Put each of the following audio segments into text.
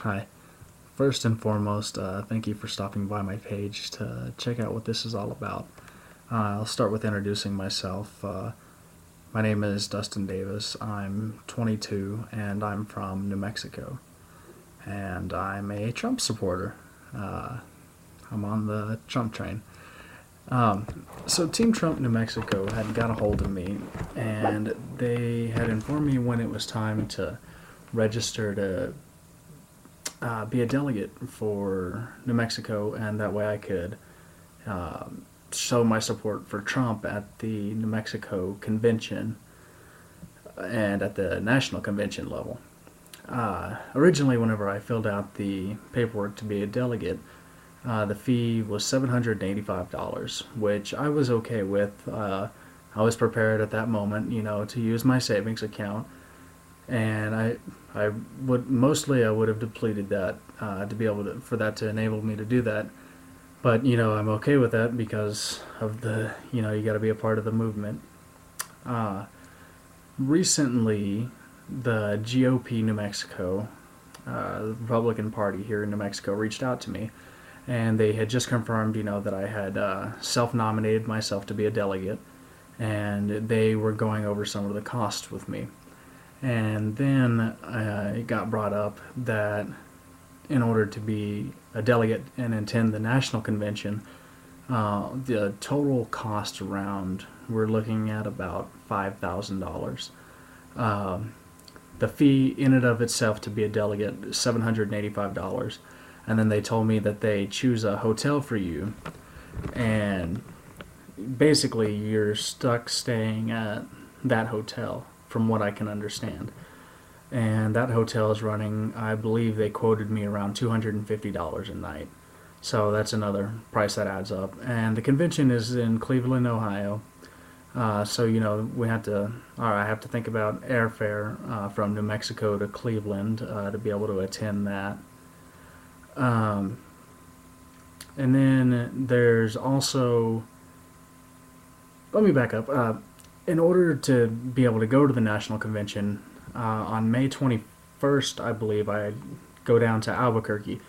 Hi. First and foremost, thank you for stopping by my page to check out what this is all about. I'll start with introducing myself. My name is Dustin Davis. I'm 22 and I'm from New Mexico. And I'm a Trump supporter. I'm on the Trump train. So Team Trump New Mexico had got a hold of me and they had informed me when it was time to register to be a delegate for New Mexico, and that way I could show my support for Trump at the New Mexico convention and at the national convention level. Originally, whenever I filled out the paperwork to be a delegate, the fee was $785, which I was okay with. I was prepared at that moment, to use my savings account, and I would have depleted that to be able to for that to enable me to do that. But I'm okay with that because of the you got to be a part of the movement. Recently, the GOP New Mexico, the Republican Party here in New Mexico, reached out to me, and they had just confirmed that I had self-nominated myself to be a delegate, and they were going over some of the costs with me. And then it got brought up that in order to be a delegate and attend the national convention, the total cost around, we're looking at about $5,000. The fee in and of itself to be a delegate is $785. And then they told me that they choose a hotel for you, and basically you're stuck staying at that hotel, from what I can understand. And that hotel is running, I believe they quoted me around $250 a night. So that's another price that adds up. And the convention is in Cleveland, Ohio. So I have to think about airfare from New Mexico to Cleveland to be able to attend that. And then there's also, let me back up. In order to be able to go to the national convention, on May 21st, I believe, I go down to Albuquerque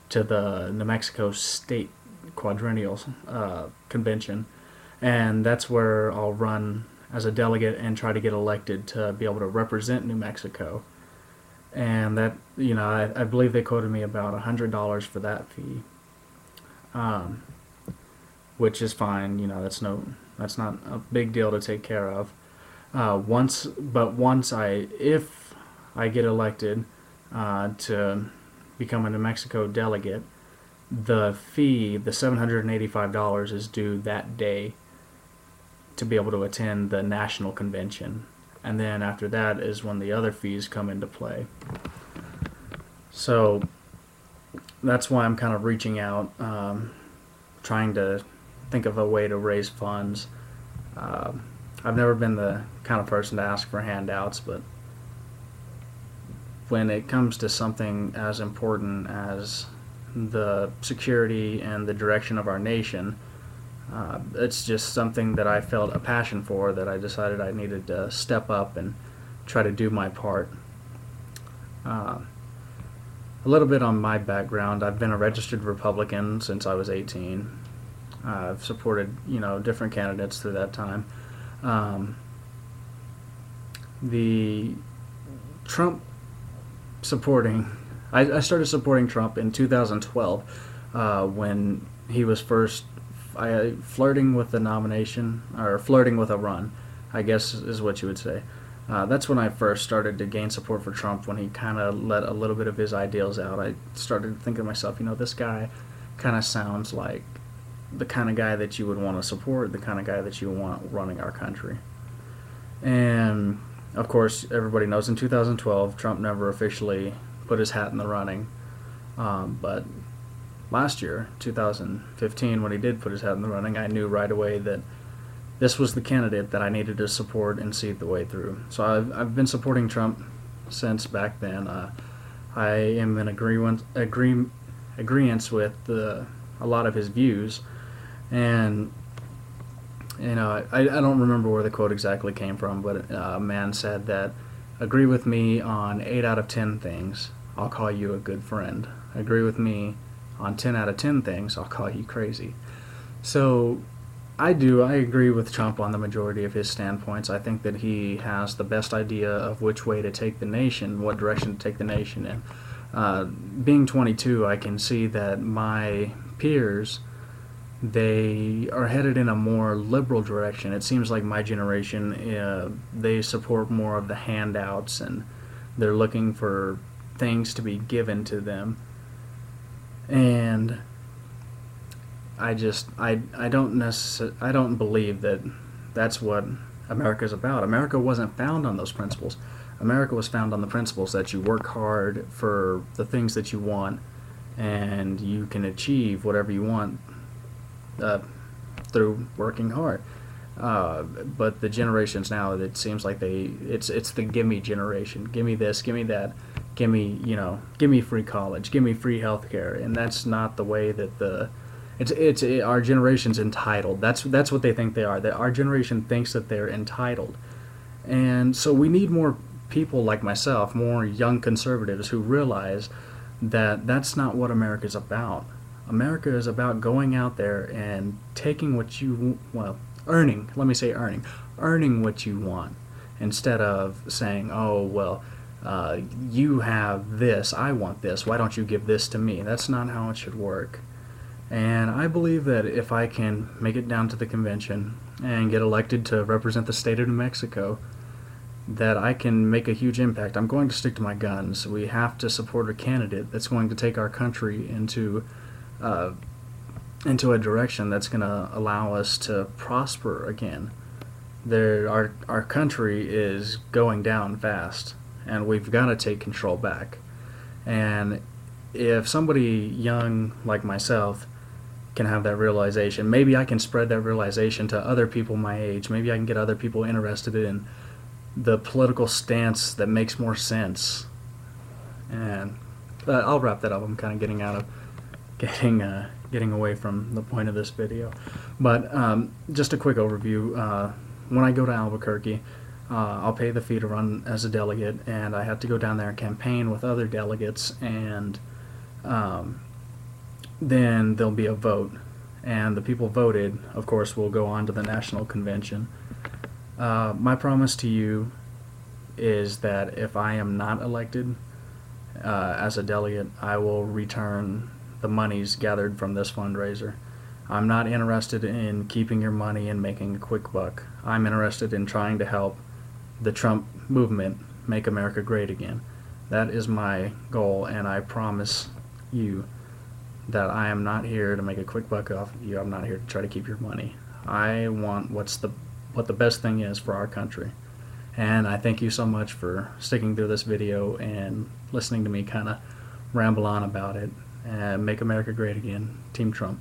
to the New Mexico State Quadrennial Convention, and that's where I'll run as a delegate and try to get elected to be able to represent New Mexico. And that, I believe they quoted me about $100 for that fee, which is fine. That's not a big deal to take care of. If I get elected to become a New Mexico delegate, the fee, the $785, is due that day to be able to attend the national convention. And then after that is when the other fees come into play. So that's why I'm kind of reaching out, trying to think of a way to raise funds. I've never been the kind of person to ask for handouts, but when it comes to something as important as the security and the direction of our nation, it's just something that I felt a passion for, that I decided I needed to step up and try to do my part. A little bit on my background: I've been a registered Republican since I was 18. I've supported, different candidates through that time. The Trump supporting, I started supporting Trump in 2012 when he was first flirting with the nomination, or flirting with a run, I guess is what you would say. That's when I first started to gain support for Trump, when he kind of let a little bit of his ideals out. I started thinking to myself, this guy kind of sounds like the kind of guy that you would want to support, the kind of guy that you want running our country. And of course, everybody knows in 2012, Trump never officially put his hat in the running. But last year, 2015, when he did put his hat in the running, I knew right away that this was the candidate that I needed to support and see the way through. So I've been supporting Trump since back then. I am in agreement with a lot of his views. And I don't remember where the quote exactly came from, but a man said that, agree with me on 8 out of 10 things, I'll call you a good friend. Agree with me on 10 out of 10 things, I'll call you crazy. So I agree with Trump on the majority of his standpoints. I think that he has the best idea of which way to take the nation, what direction to take the nation in. Being 22, I can see that my peers, they are headed in a more liberal direction. It seems like my generation, they support more of the handouts, and they're looking for things to be given to them. And I don't believe that that's what America's about. America wasn't found on those principles. America was found on the principles that you work hard for the things that you want, and you can achieve whatever you want through working hard. But the generations now, it seems like it's the gimme generation. Give me this, give me that, give me free college, give me free health care, and that's not the way that our generation's entitled. That's what they think they are. That our generation thinks that they're entitled, and so we need more people like myself, more young conservatives who realize that that's not what America's about. America is about going out there and taking what you earning. Let me say earning what you want, instead of saying, "Oh well, you have this, I want this. Why don't you give this to me?" That's not how it should work. And I believe that if I can make it down to the convention and get elected to represent the state of New Mexico, that I can make a huge impact. I'm going to stick to my guns. We have to support a candidate that's going to take our country into a direction that's going to allow us to prosper again. Our country is going down fast, and we've got to take control back. And if somebody young like myself can have that realization, maybe I can spread that realization to other people my age. Maybe I can get other people interested in the political stance that makes more sense. And I'll wrap that up. I'm kind of getting away from the point of this video. But just a quick overview. When I go to Albuquerque, I'll pay the fee to run as a delegate, and I have to go down there and campaign with other delegates, and then there'll be a vote. And the people voted, of course, will go on to the national convention. My promise to you is that if I am not elected as a delegate, I will return the monies gathered from this fundraiser. I'm not interested in keeping your money and making a quick buck. I'm interested in trying to help the Trump movement make America great again. That is my goal, and I promise you that I am not here to make a quick buck off of you. I'm not here to try to keep your money. I want what the best thing is for our country. And I thank you so much for sticking through this video and listening to me kind of ramble on about it. And make America great again. Team Trump.